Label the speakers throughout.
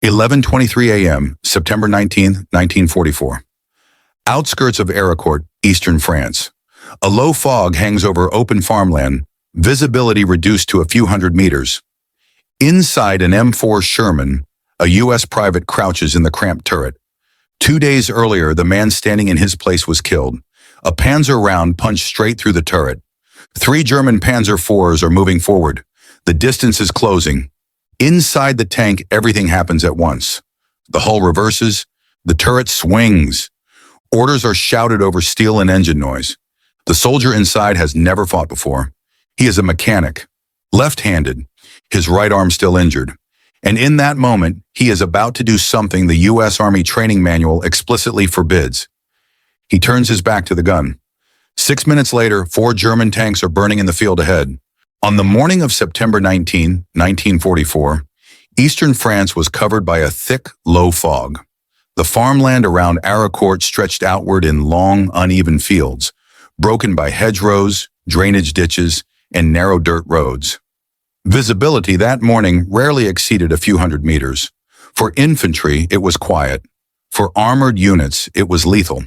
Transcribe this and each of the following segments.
Speaker 1: 11:23 a.m., September 19, 1944. Outskirts of Arracourt, eastern France. A low fog hangs over open farmland, visibility reduced to a few hundred meters. Inside an M4 Sherman, a U.S. private crouches in the cramped turret. 2 days earlier, the man standing in his place was killed. A Panzer round punched straight through the turret. 3 German Panzer IVs are moving forward. The distance is closing. Inside the tank, everything happens at once. The hull reverses. The turret swings. Orders are shouted over steel and engine noise. The soldier inside has never fought before. He is a mechanic, left-handed, his right arm still injured. And in that moment, he is about to do something the U.S. Army training manual explicitly forbids. He turns his back to the gun. 6 minutes later, 4 German tanks are burning in the field ahead. On the morning of September 19, 1944, eastern France was covered by a thick, low fog. The farmland around Arracourt stretched outward in long, uneven fields, broken by hedgerows, drainage ditches, and narrow dirt roads. Visibility that morning rarely exceeded a few hundred meters. For infantry, it was quiet. For armored units, it was lethal.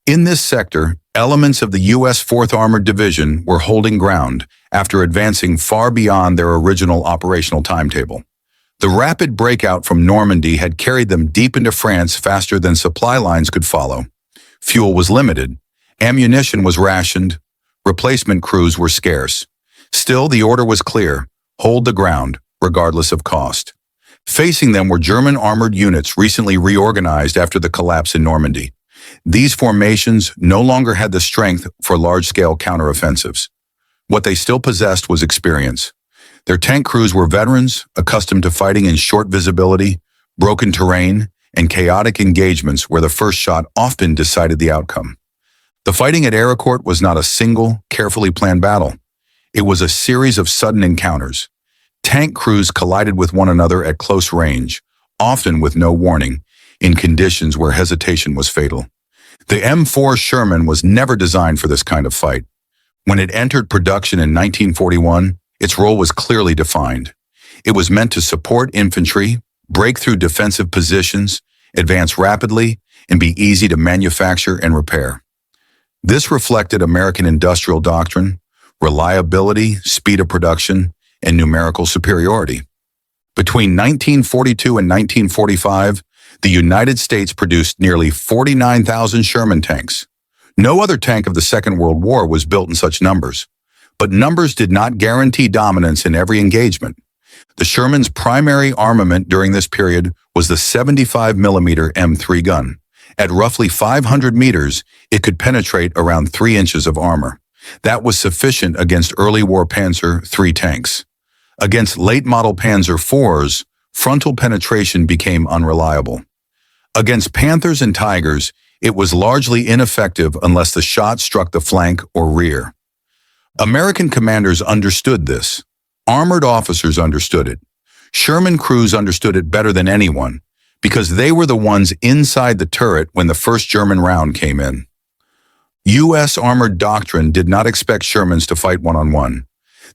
Speaker 1: In this sector, elements of the U.S. 4th Armored Division were holding ground after advancing far beyond their original operational timetable. The rapid breakout from Normandy had carried them deep into France faster than supply lines could follow. Fuel was limited. Ammunition was rationed. Replacement crews were scarce. Still, the order was clear: hold the ground, regardless of cost. Facing them were German armored units recently reorganized after the collapse in Normandy. These formations no longer had the strength for large-scale counteroffensives. What they still possessed was experience. Their tank crews were veterans, accustomed to fighting in short visibility, broken terrain, and chaotic engagements where the first shot often decided the outcome. The fighting at Arracourt was not a single, carefully planned battle. It was a series of sudden encounters. Tank crews collided with one another at close range, often with no warning, in conditions where hesitation was fatal. The M4 Sherman was never designed for this kind of fight. When it entered production in 1941, its role was clearly defined. It was meant to support infantry, break through defensive positions, advance rapidly, and be easy to manufacture and repair. This reflected American industrial doctrine: reliability, speed of production, and numerical superiority. Between 1942 and 1945, the United States produced nearly 49,000 Sherman tanks. No other tank of the Second World War was built in such numbers. But numbers did not guarantee dominance in every engagement. The Sherman's primary armament during this period was the 75mm M3 gun. At roughly 500 meters, it could penetrate around 3 inches of armor. That was sufficient against early war Panzer III tanks. Against late-model Panzer IVs, frontal penetration became unreliable. Against Panthers and Tigers, it was largely ineffective unless the shot struck the flank or rear. American commanders understood this. Armored officers understood it. Sherman crews understood it better than anyone, because they were the ones inside the turret when the first German round came in. U.S. armored doctrine did not expect Shermans to fight one-on-one.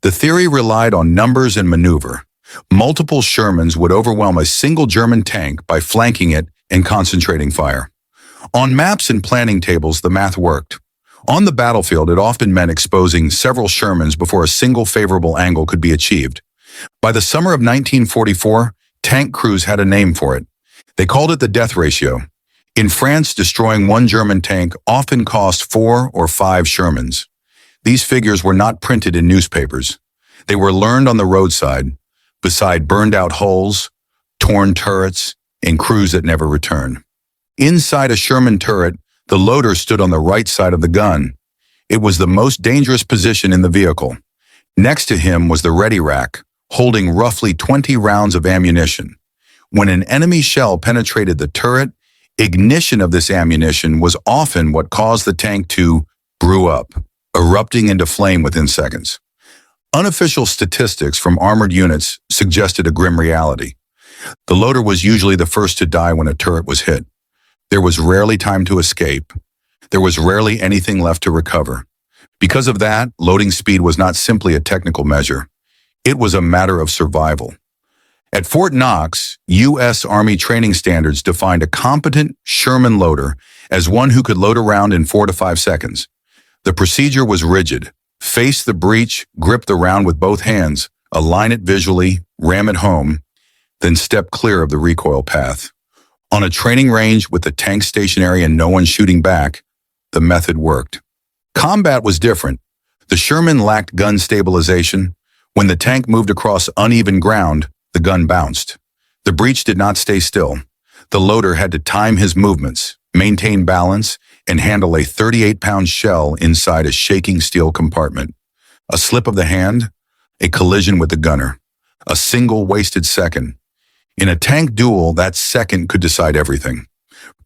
Speaker 1: The theory relied on numbers and maneuver. Multiple Shermans would overwhelm a single German tank by flanking it and concentrating fire. On maps and planning tables, the math worked. On the battlefield, it often meant exposing several Shermans before a single favorable angle could be achieved. By the summer of 1944, tank crews had a name for it. They called it the death ratio. In France, destroying one German tank often cost 4 or 5 Shermans. These figures were not printed in newspapers. They were learned on the roadside, beside burned-out hulls, torn turrets, and crews that never returned. Inside a Sherman turret, the loader stood on the right side of the gun. It was the most dangerous position in the vehicle. Next to him was the ready rack, holding roughly 20 rounds of ammunition. When an enemy shell penetrated the turret, ignition of this ammunition was often what caused the tank to brew up, erupting into flame within seconds. Unofficial statistics from armored units suggested a grim reality. The loader was usually the first to die when a turret was hit. There was rarely time to escape. There was rarely anything left to recover. Because of that, loading speed was not simply a technical measure. It was a matter of survival. At Fort Knox, U.S. Army training standards defined a competent Sherman loader as one who could load a round in 4 to 5 seconds. The procedure was rigid. Face the breech, grip the round with both hands, align it visually, ram it home, then step clear of the recoil path. On a training range with the tank stationary and no one shooting back, the method worked. Combat was different. The Sherman lacked gun stabilization. When the tank moved across uneven ground, the gun bounced. The breech did not stay still. The loader had to time his movements, maintain balance, and handle a 38-pound shell inside a shaking steel compartment. A slip of the hand, a collision with the gunner. A single wasted second. In a tank duel, that second could decide everything.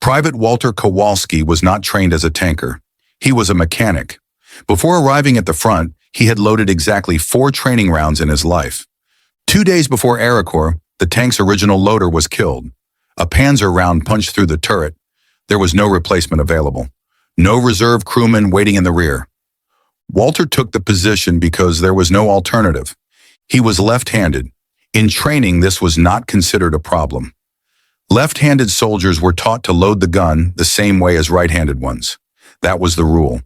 Speaker 1: Private Walter Kowalsski was not trained as a tanker. He was a mechanic. Before arriving at the front, he had loaded exactly 4 training rounds in his life. 2 days before Arracourt, the tank's original loader was killed. A Panzer round punched through the turret. There was no replacement available. No reserve crewman waiting in the rear. Walter took the position because there was no alternative. He was left-handed. In training, this was not considered a problem. Left-handed soldiers were taught to load the gun the same way as right-handed ones. That was the rule.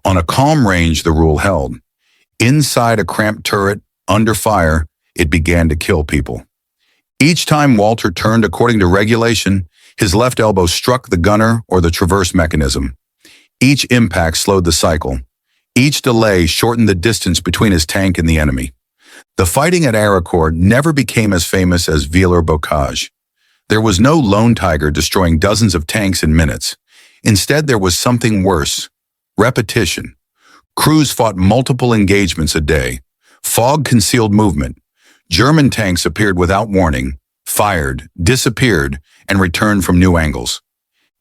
Speaker 1: On a calm range, the rule held. Inside a cramped turret, under fire, it began to kill people. Each time Walter turned according to regulation, his left elbow struck the gunner or the traverse mechanism. Each impact slowed the cycle. Each delay shortened the distance between his tank and the enemy. The fighting at Arracourt never became as famous as Ville or Bocage. There was no lone tiger destroying dozens of tanks in minutes. Instead, there was something worse. Repetition. Crews fought multiple engagements a day. Fog concealed movement. German tanks appeared without warning, fired, disappeared, and returned from new angles.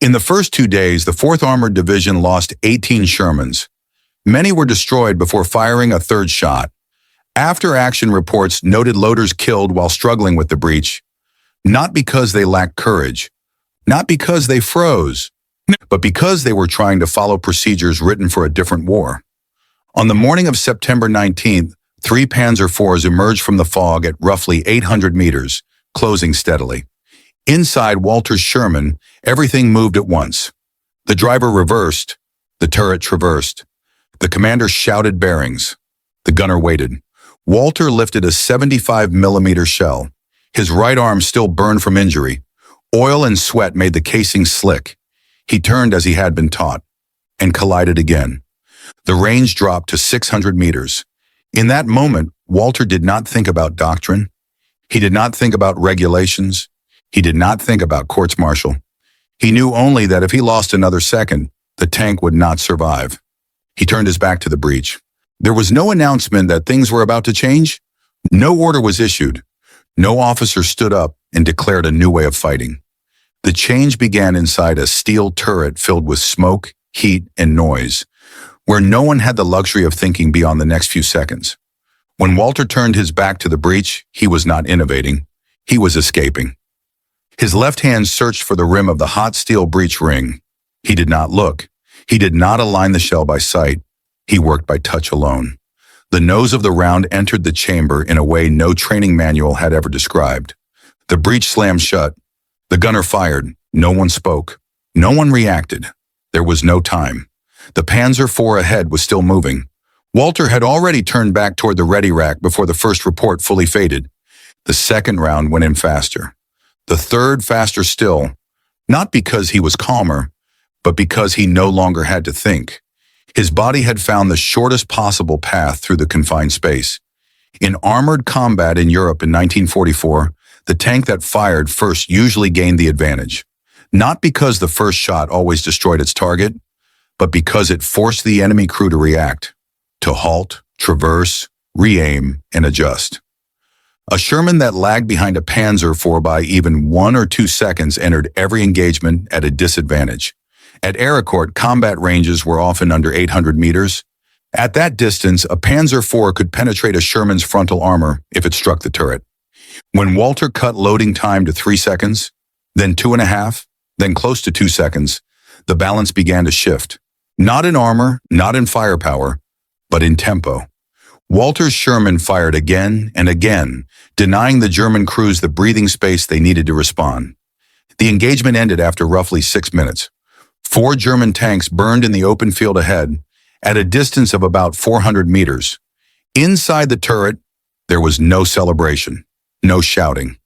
Speaker 1: In the first 2 days, the 4th Armored Division lost 18 Shermans. Many were destroyed before firing a third shot. After-action reports noted loaders killed while struggling with the breach, not because they lacked courage, not because they froze, but because they were trying to follow procedures written for a different war. On the morning of September 19th, 3 Panzer IVs emerged from the fog at roughly 800 meters, closing steadily. Inside Walter's Sherman, everything moved at once. The driver reversed, the turret traversed. The commander shouted bearings. The gunner waited. Walter lifted a 75mm shell. His right arm still burned from injury. Oil and sweat made the casing slick. He turned as he had been taught, and collided again. The range dropped to 600 meters. In that moment, Walter did not think about doctrine. He did not think about regulations. He did not think about courts-martial. He knew only that if he lost another second, the tank would not survive. He turned his back to the breach. There was no announcement that things were about to change. No order was issued. No officer stood up and declared a new way of fighting. The change began inside a steel turret filled with smoke, heat, and noise, where no one had the luxury of thinking beyond the next few seconds. When Walter turned his back to the breach, he was not innovating. He was escaping. His left hand searched for the rim of the hot steel breech ring. He did not look. He did not align the shell by sight. He worked by touch alone. The nose of the round entered the chamber in a way no training manual had ever described. The breech slammed shut. The gunner fired. No one spoke. No one reacted. There was no time. The Panzer IV ahead was still moving. Walter had already turned back toward the ready rack before the first report fully faded. The second round went in faster. The third faster still, not because he was calmer, but because he no longer had to think. His body had found the shortest possible path through the confined space. In armored combat in Europe in 1944, the tank that fired first usually gained the advantage, not because the first shot always destroyed its target, but because it forced the enemy crew to react, to halt, traverse, re-aim, and adjust. A Sherman that lagged behind a Panzer IV by even 1 or 2 seconds entered every engagement at a disadvantage. At Arracourt, combat ranges were often under 800 meters. At that distance, a Panzer IV could penetrate a Sherman's frontal armor if it struck the turret. When Walter cut loading time to 3 seconds, then 2.5, then close to 2 seconds, the balance began to shift. Not in armor, not in firepower, but in tempo. Walter's Sherman fired again and again, denying the German crews the breathing space they needed to respond. The engagement ended after roughly 6 minutes. 4 German tanks burned in the open field ahead, at a distance of about 400 meters. Inside the turret, there was no celebration, no shouting.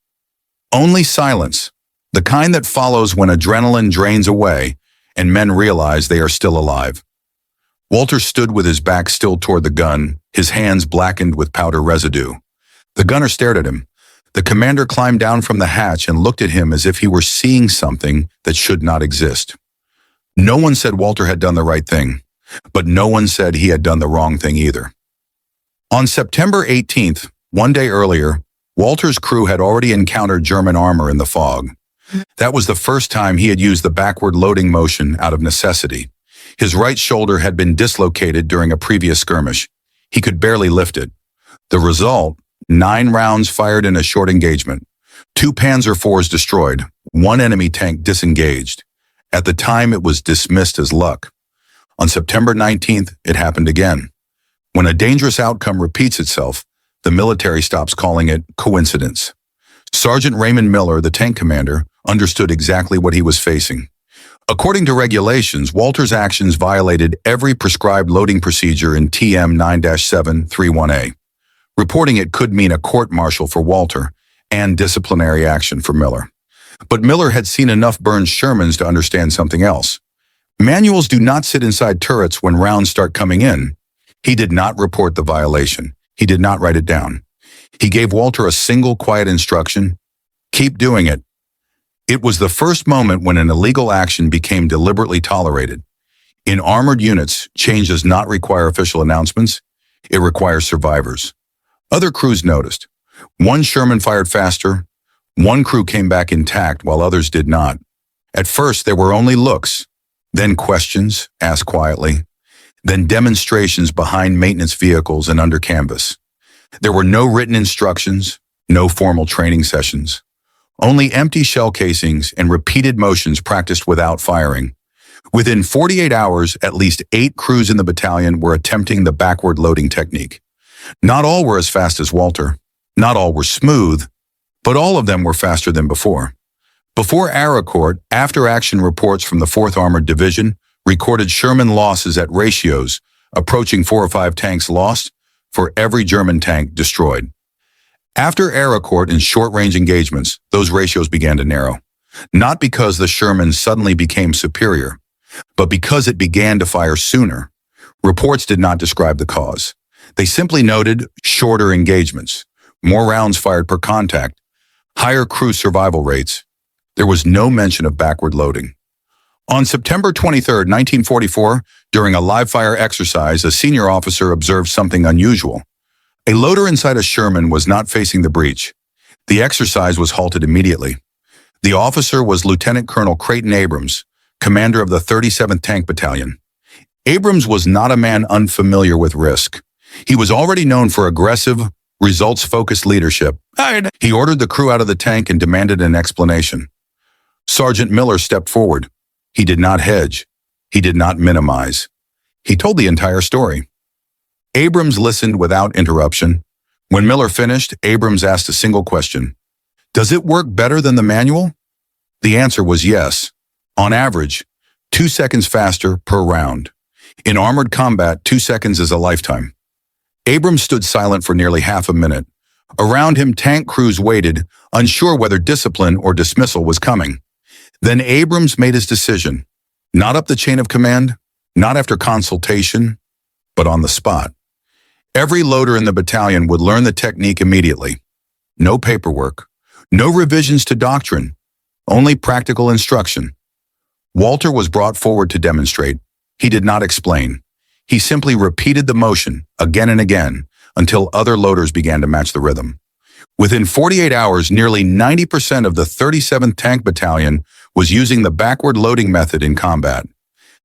Speaker 1: Only silence, the kind that follows when adrenaline drains away and men realize they are still alive. Walter stood with his back still toward the gun, his hands blackened with powder residue. The gunner stared at him. The commander climbed down from the hatch and looked at him as if he were seeing something that should not exist. No one said Walter had done the right thing, but no one said he had done the wrong thing either. On September 18th, one day earlier, Walter's crew had already encountered German armor in the fog. That was the first time he had used the backward loading motion out of necessity. His right shoulder had been dislocated during a previous skirmish. He could barely lift it. The result, 9 rounds fired in a short engagement, 2 Panzer IVs destroyed, 1 enemy tank disengaged. At the time, it was dismissed as luck. On September 19th, it happened again. When a dangerous outcome repeats itself, the military stops calling it coincidence. Sergeant Raymond Miller, the tank commander, understood exactly what he was facing. According to regulations, Walter's actions violated every prescribed loading procedure in TM 9-731A. Reporting it could mean a court-martial for Walter and disciplinary action for Miller. But Miller had seen enough burned Shermans to understand something else. Manuals do not sit inside turrets when rounds start coming in. He did not report the violation. He did not write it down. He gave Walter a single quiet instruction: keep doing it. It was the first moment when an illegal action became deliberately tolerated. In armored units, change does not require official announcements. It requires survivors. Other crews noticed. One Sherman fired faster. One crew came back intact while others did not. At first, there were only looks, then questions asked quietly, then demonstrations behind maintenance vehicles and under canvas. There were no written instructions, no formal training sessions. Only empty shell casings and repeated motions practiced without firing. Within 48 hours, at least 8 crews in the battalion were attempting the backward loading technique. Not all were as fast as Walter. Not all were smooth, but all of them were faster than before. Before Arracourt, after-action reports from the 4th Armored Division recorded Sherman losses at ratios approaching 4 or 5 tanks lost for every German tank destroyed. After Arracourt in short-range engagements, those ratios began to narrow. Not because the Sherman suddenly became superior, but because it began to fire sooner. Reports did not describe the cause. They simply noted shorter engagements, more rounds fired per contact, higher crew survival rates. There was no mention of backward loading. On September 23, 1944, during a live-fire exercise, a senior officer observed something unusual. A loader inside a Sherman was not facing the breach. The exercise was halted immediately. The officer was Lieutenant Colonel Creighton Abrams, commander of the 37th Tank Battalion. Abrams was not a man unfamiliar with risk. He was already known for aggressive, results-focused leadership. He ordered the crew out of the tank and demanded an explanation. Sergeant Miller stepped forward. He did not hedge. He did not minimize. He told the entire story. Abrams listened without interruption. When Miller finished, Abrams asked a single question. Does it work better than the manual? The answer was yes. On average, 2 seconds faster per round. In armored combat, 2 seconds is a lifetime. Abrams stood silent for nearly half a minute. Around him, tank crews waited, unsure whether discipline or dismissal was coming. Then Abrams made his decision. Not up the chain of command, not after consultation, but on the spot. Every loader in the battalion would learn the technique immediately. No paperwork, no revisions to doctrine, only practical instruction. Walter was brought forward to demonstrate. He did not explain. He simply repeated the motion again and again until other loaders began to match the rhythm. Within 48 hours, nearly 90% of the 37th Tank Battalion was using the backward loading method in combat.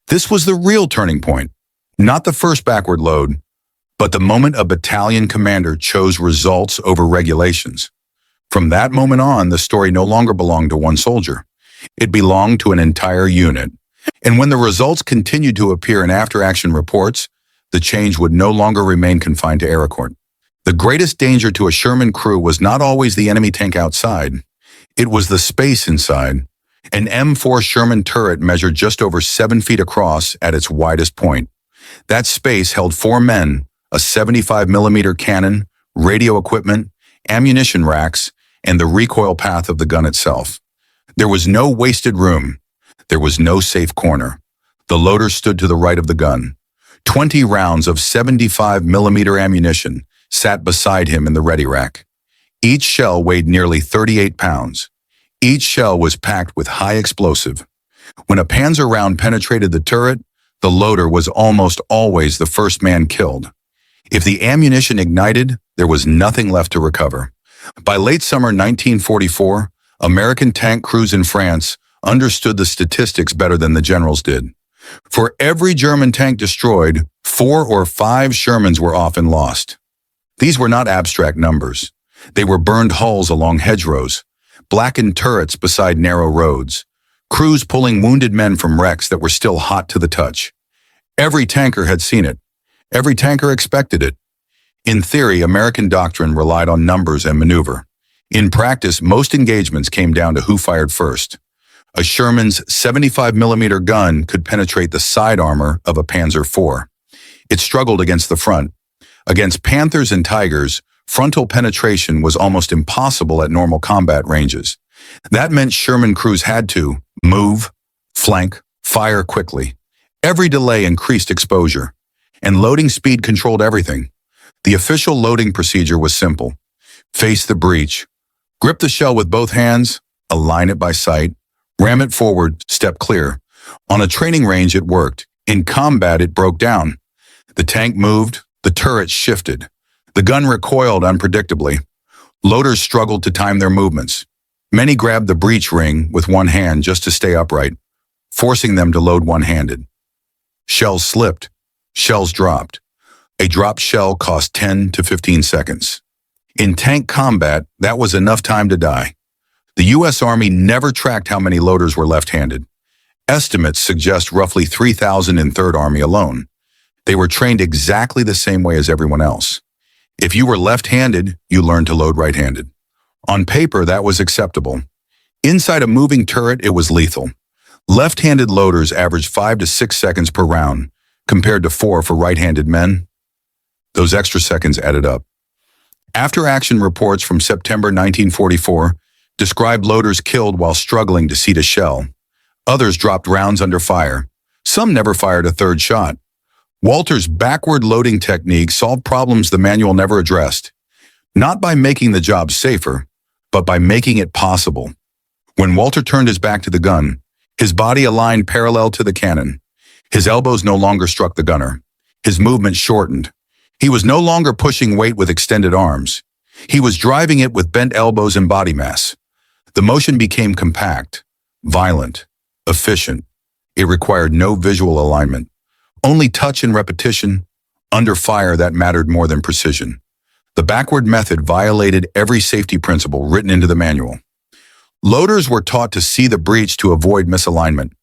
Speaker 1: This was the real turning point, not the first backward load, but the moment a battalion commander chose results over regulations. From that moment on, the story no longer belonged to one soldier. It belonged to an entire unit. And when the results continued to appear in after-action reports, the change would no longer remain confined to Arracourt. The greatest danger to a Sherman crew was not always the enemy tank outside. It was the space inside. An M4 Sherman turret measured just over 7 feet across at its widest point. That space held 4 men, a 75mm cannon, radio equipment, ammunition racks, and the recoil path of the gun itself. There was no wasted room. There was no safe corner. The loader stood to the right of the gun. 20 rounds of 75mm ammunition sat beside him in the ready rack. Each shell weighed nearly 38 pounds. Each shell was packed with high explosive. When a Panzer round penetrated the turret, the loader was almost always the first man killed. If the ammunition ignited, there was nothing left to recover. By late summer 1944, American tank crews in France understood the statistics better than the generals did. For every German tank destroyed, 4 or 5 Shermans were often lost. These were not abstract numbers. They were burned hulls along hedgerows, blackened turrets beside narrow roads, crews pulling wounded men from wrecks that were still hot to the touch. Every tanker had seen it. Every tanker expected it. In theory, American doctrine relied on numbers and maneuver. In practice, most engagements came down to who fired first. A Sherman's 75mm gun could penetrate the side armor of a Panzer IV. It struggled against the front. Against Panthers and Tigers, frontal penetration was almost impossible at normal combat ranges. That meant Sherman crews had to move, flank, fire quickly. Every delay increased exposure, and loading speed controlled everything. The official loading procedure was simple. Face the breech, grip the shell with both hands, align it by sight, ram it forward, step clear. On a training range, it worked. In combat, it broke down. The tank moved, the turret shifted. The gun recoiled unpredictably. Loaders struggled to time their movements. Many grabbed the breech ring with one hand just to stay upright, forcing them to load one-handed. Shells slipped. Shells dropped. A dropped shell cost 10 to 15 seconds. In tank combat, that was enough time to die. The U.S. Army never tracked how many loaders were left-handed. Estimates suggest roughly 3,000 in 3rd Army alone. They were trained exactly the same way as everyone else. If you were left-handed, you learned to load right-handed. On paper, that was acceptable. Inside a moving turret, it was lethal. Left-handed loaders averaged 5 to 6 seconds per round, compared to 4 for right-handed men. Those extra seconds added up. After-action reports from September 1944 described loaders killed while struggling to seat a shell. Others dropped rounds under fire. Some never fired a 3rd shot. Walter's backward loading technique solved problems the manual never addressed, not by making the job safer, but by making it possible. When Walter turned his back to the gun, his body aligned parallel to the cannon. His elbows no longer struck the gunner. His movement shortened. He was no longer pushing weight with extended arms. He was driving it with bent elbows and body mass. The motion became compact, violent, efficient. It required no visual alignment. Only touch and repetition. Under fire, that mattered more than precision. The backward method violated every safety principle written into the manual. Loaders were taught to see the breech to avoid misalignment.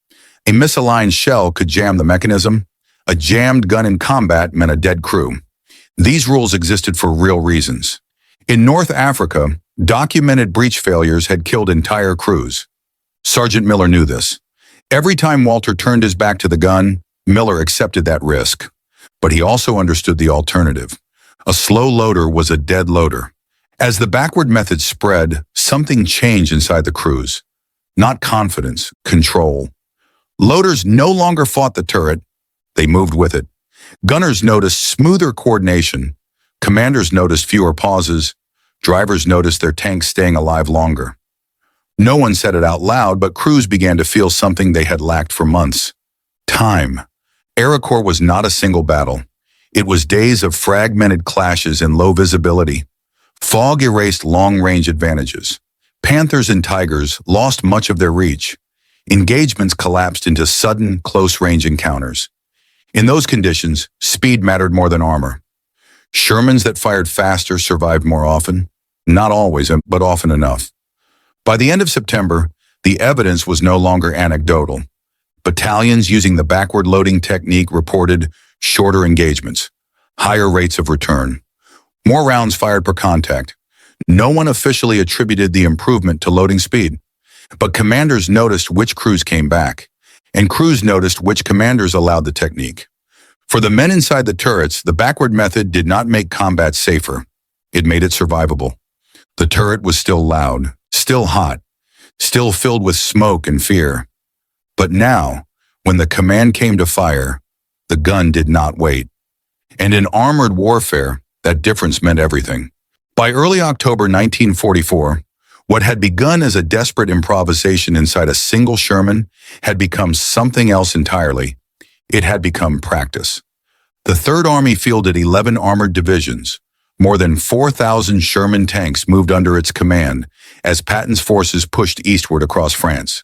Speaker 1: A misaligned shell could jam the mechanism. A jammed gun in combat meant a dead crew. These rules existed for real reasons. In North Africa, documented breech failures had killed entire crews. Sergeant Miller knew this. Every time Walter turned his back to the gun, Miller accepted that risk. But he also understood the alternative. A slow loader was a dead loader. As the backward method spread, something changed inside the crews. Not confidence, control. Loaders no longer fought the turret. They moved with it. Gunners noticed smoother coordination. Commanders noticed fewer pauses. Drivers noticed their tanks staying alive longer. No one said it out loud, but crews began to feel something they had lacked for months. Time. Arracourt was not a single battle. It was days of fragmented clashes and low visibility. Fog erased long-range advantages. Panthers and Tigers lost much of their reach. Engagements collapsed into sudden, close-range encounters. In those conditions, speed mattered more than armor. Shermans that fired faster survived more often. Not always, but often enough. By the end of September, the evidence was no longer anecdotal. Battalions using the backward loading technique reported shorter engagements, higher rates of return, more rounds fired per contact. No one officially attributed the improvement to loading speed, but commanders noticed which crews came back, and crews noticed which commanders allowed the technique. For the men inside the turrets, the backward method did not make combat safer. It made it survivable. The turret was still loud, still hot, still filled with smoke and fear. But now, when the command came to fire, the gun did not wait. And in armored warfare, that difference meant everything. By early October 1944, what had begun as a desperate improvisation inside a single Sherman had become something else entirely. It had become practice. The Third Army fielded 11 armored divisions. More than 4,000 Sherman tanks moved under its command as Patton's forces pushed eastward across France.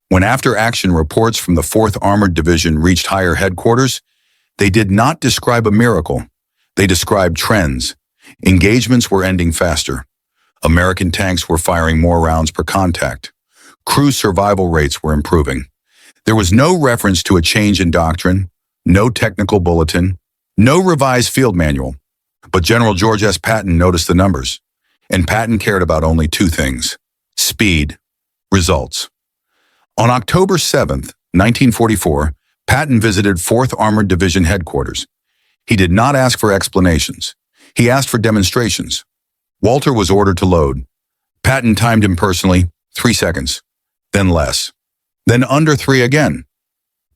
Speaker 1: When after-action reports from the 4th Armored Division reached higher headquarters, they did not describe a miracle. They described trends. Engagements were ending faster. American tanks were firing more rounds per contact. Crew survival rates were improving. There was no reference to a change in doctrine, no technical bulletin, no revised field manual. But General George S. Patton noticed the numbers, and Patton cared about only two things: speed, results. On October 7, 1944, Patton visited 4th Armored Division headquarters. He did not ask for explanations. He asked for demonstrations. Walter was ordered to load. Patton timed him personally, 3 seconds, then less, then under 3 again.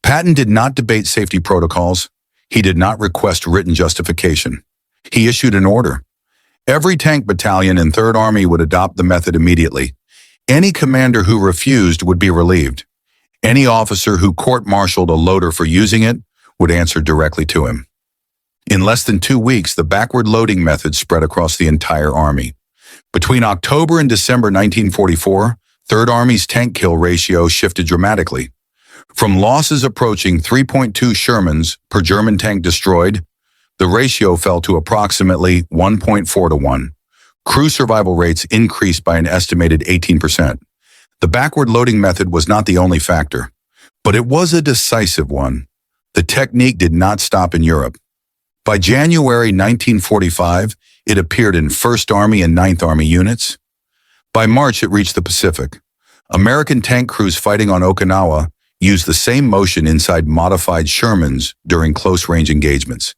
Speaker 1: Patton did not debate safety protocols. He did not request written justification. He issued an order. Every tank battalion in 3rd Army would adopt the method immediately. Any commander who refused would be relieved. Any officer who court-martialed a loader for using it would answer directly to him. In less than 2 weeks, the backward loading method spread across the entire Army. Between October and December 1944, 3rd Army's tank kill ratio shifted dramatically. From losses approaching 3.2 Shermans per German tank destroyed, the ratio fell to approximately 1.4 to 1. Crew survival rates increased by an estimated 18%. The backward loading method was not the only factor, but it was a decisive one. The technique did not stop in Europe. By January 1945, it appeared in 1st Army and 9th Army units. By March, it reached the Pacific. American tank crews fighting on Okinawa used the same motion inside modified Shermans during close-range engagements.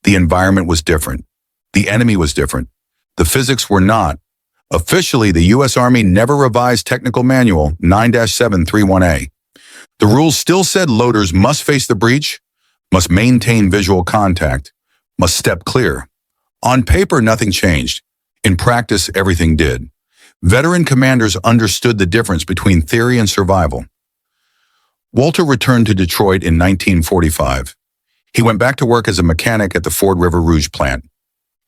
Speaker 1: The environment was different. The enemy was different. The physics were not. Officially, the U.S. Army never revised Technical Manual 9-731A. The rules still said loaders must face the breach, must maintain visual contact, must step clear. On paper, nothing changed. In practice, everything did. Veteran commanders understood the difference between theory and survival. Walter returned to Detroit in 1945. He went back to work as a mechanic at the Ford River Rouge plant.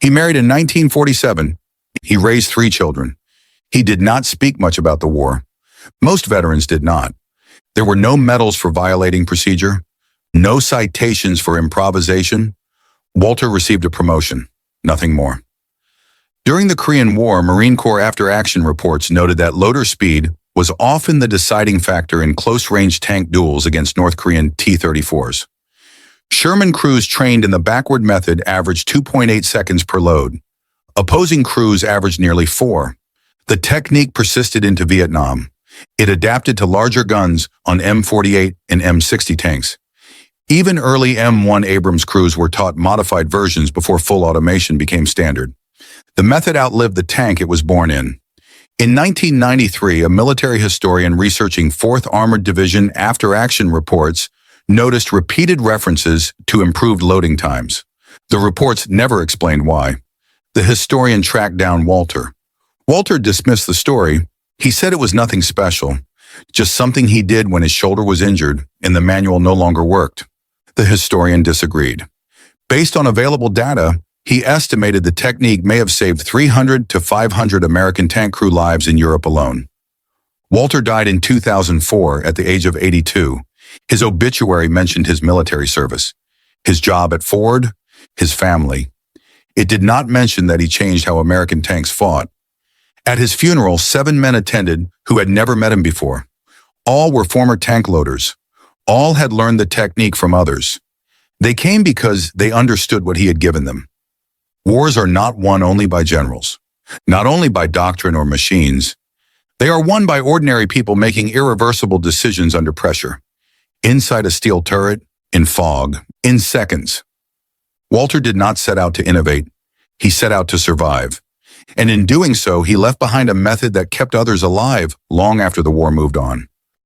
Speaker 1: He married in 1947. He raised 3 children. He did not speak much about the war. Most veterans did not. There were no medals for violating procedure, no citations for improvisation. Walter received a promotion, nothing more. During the Korean War, Marine Corps after-action reports noted that loader speed was often the deciding factor in close-range tank duels against North Korean T-34s. Sherman crews trained in the backward method averaged 2.8 seconds per load. Opposing crews averaged nearly 4. The technique persisted into Vietnam. It adapted to larger guns on M48 and M60 tanks. Even early M1 Abrams crews were taught modified versions before full automation became standard. The method outlived the tank it was born in. In 1993, a military historian researching 4th Armored Division after-action reports noticed repeated references to improved loading times. The reports never explained why. The historian tracked down Walter. Walter dismissed the story. He said it was nothing special, just something he did when his shoulder was injured and the manual no longer worked. The historian disagreed. Based on available data, he estimated the technique may have saved 300 to 500 American tank crew lives in Europe alone. Walter died in 2004 at the age of 82. His obituary mentioned his military service, his job at Ford, his family. It did not mention that he changed how American tanks fought. At his funeral, 7 men attended who had never met him before. All were former tank loaders. All had learned the technique from others. They came because they understood what he had given them. Wars are not won only by generals, not only by doctrine or machines. They are won by ordinary people making irreversible decisions under pressure, inside a steel turret, in fog, in seconds. Walter did not set out to innovate. He set out to survive. And in doing so, he left behind a method that kept others alive long after the war moved on.